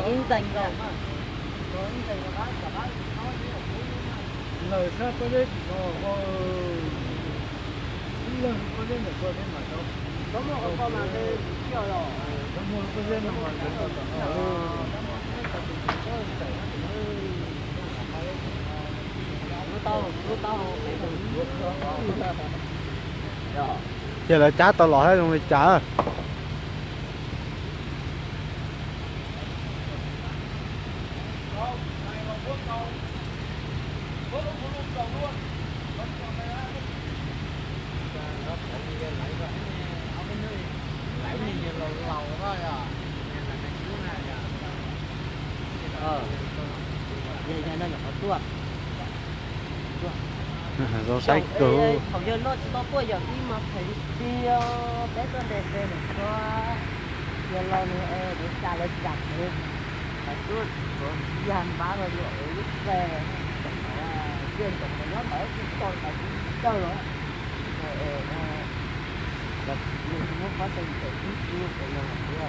yên dành rồi. lời sao có đấy có lời có đấy là có đấy mà đâu Có một con mà cái chiều rồi. có một cái đấy là mà Nó to. giờ là trả tao loại luôn đi trả. Vậy cho nên là có tua. Rồi sai cử. Hầu như nó chỉ có tua giờ đi mà phải đi bé con đẹp này có giờ lâu nữa để trả lời chặt nữa. Phải tuốt dàn bá rồi lúc về chuyên của nó mở cái con phải chơi rồi. Và nó có tình thể chút của nó là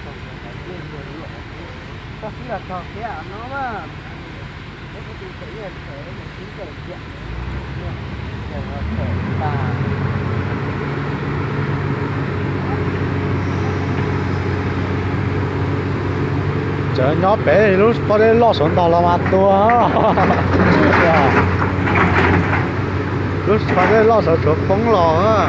không phải chuyên của nó. Có khi là trò kia nó mà nếu có tình thể là thể một chính thể chuyện để nó thể là Trời nó bé thì lúc có đấy lo xuống tàu là mặt tua. Lúc có đấy lo xuống xuống phóng lò á.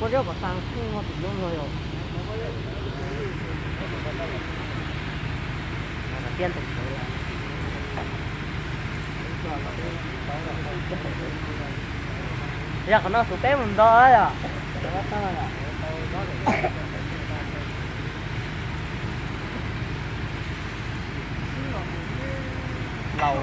có rau có sang không ngon thì luôn rồi. Tiên thực sự giờ còn nó số bé mình đó ấy à. Lâu